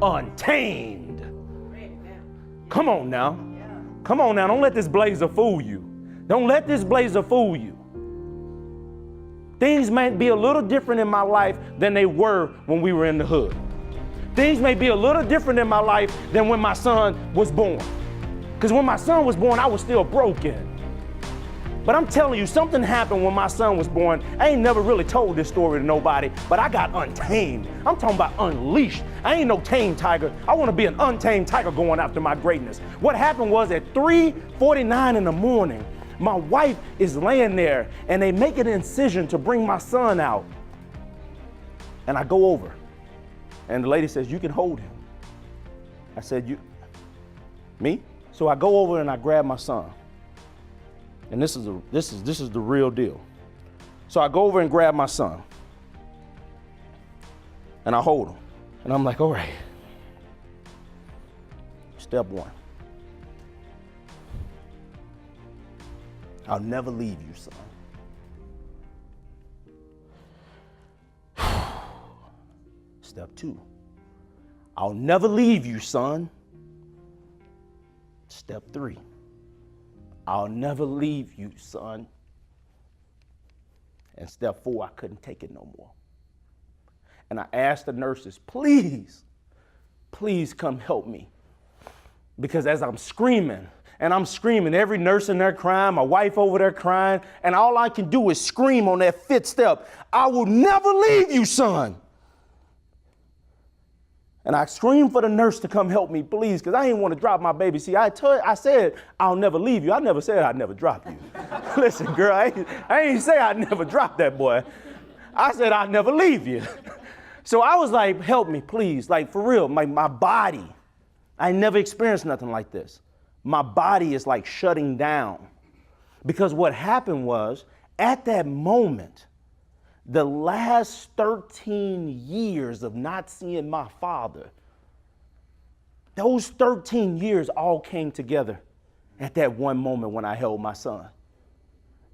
untamed. Come on now. Come on now. Don't let this blazer fool you. Don't let this blazer fool you. Things may be a little different in my life than they were when we were in the hood. Things may be a little different in my life than when my son was born. Because when my son was born, I was still broken. But I'm telling you, something happened when my son was born. I ain't never really told this story to nobody, but I got untamed. I'm talking about unleashed. I ain't no tame tiger. I want to be an untamed tiger going after my greatness. What happened was at 3:49 in the morning, my wife is laying there and they make an incision to bring my son out. And I go over and the lady says, "You can hold him." I said, me? So I go over and I grab my son. And this is the real deal. So I go over and grab my son. And I hold him. And I'm like, all right. Step one. I'll never leave you, son. Step two. I'll never leave you, son. Step three. I'll never leave you, son. And step four, I couldn't take it no more. And I asked the nurses, please come help me. Because as I'm screaming, every nurse in there crying, my wife over there crying, and all I can do is scream on that fifth step, I will never leave you, son. And I screamed for the nurse to come help me, please, because I didn't want to drop my baby. See, I said, I'll never leave you. I never said I'd never drop you. Listen, girl, I ain't say I'd never drop that boy. I said I'd never leave you. So I was like, help me, please. Like, for real, my body, I never experienced nothing like this. My body is like shutting down. Because what happened was, at that moment, the last 13 years of not seeing my father, those 13 years all came together at that one moment when I held my son.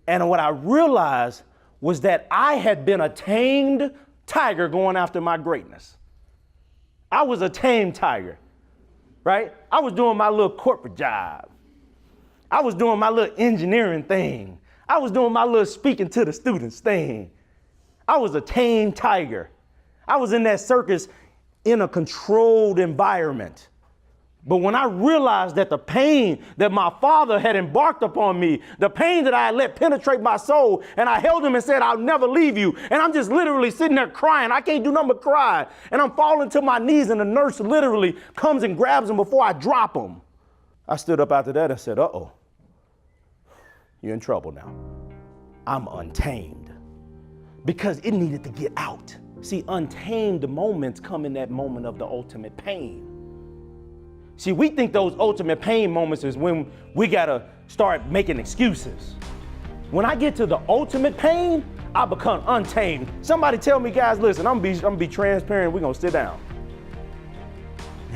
And what I realized was that I had been a tamed tiger going after my greatness. I was a tamed tiger, right? I was doing my little corporate job. I was doing my little engineering thing. I was doing my little speaking to the students thing. I was a tame tiger. I was in that circus in a controlled environment. But when I realized that the pain that my father had embarked upon me, the pain that I had let penetrate my soul, and I held him and said, I'll never leave you. And I'm just literally sitting there crying. I can't do nothing but cry. And I'm falling to my knees and the nurse literally comes and grabs him before I drop him. I stood up after that and said, uh-oh, you're in trouble now. I'm untamed. Because it needed to get out. See, untamed moments come in that moment of the ultimate pain. See, we think those ultimate pain moments is when we gotta start making excuses. When I get to the ultimate pain, I become untamed. Somebody tell me, guys, listen, I'm gonna be transparent, we're gonna sit down.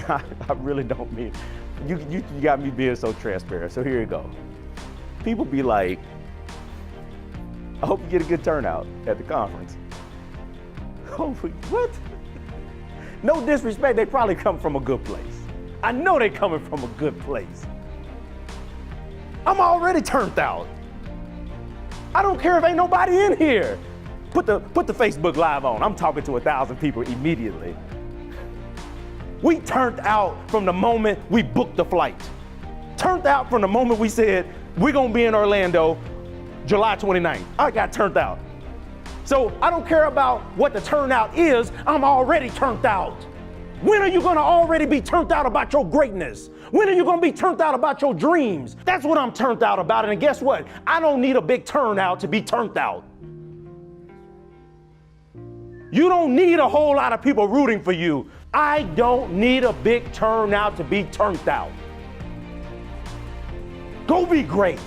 I really don't mean, you got me being so transparent, so here you go. People be like, I hope you get a good turnout at the conference. Oh, what? No disrespect, they probably come from a good place. I know they're coming from a good place. I'm already turned out. I don't care if ain't nobody in here. Put the Facebook Live on. I'm talking to 1,000 people immediately. We turned out from the moment we booked the flight. Turned out from the moment we said, we're gonna be in Orlando July 29th. I got turned out. So I don't care about what the turnout is, I'm already turned out. When are you gonna already be turned out about your greatness? When are you gonna be turned out about your dreams? That's what I'm turned out about, and guess what? I don't need a big turnout to be turned out. You don't need a whole lot of people rooting for you. I don't need a big turnout to be turned out. Go be great.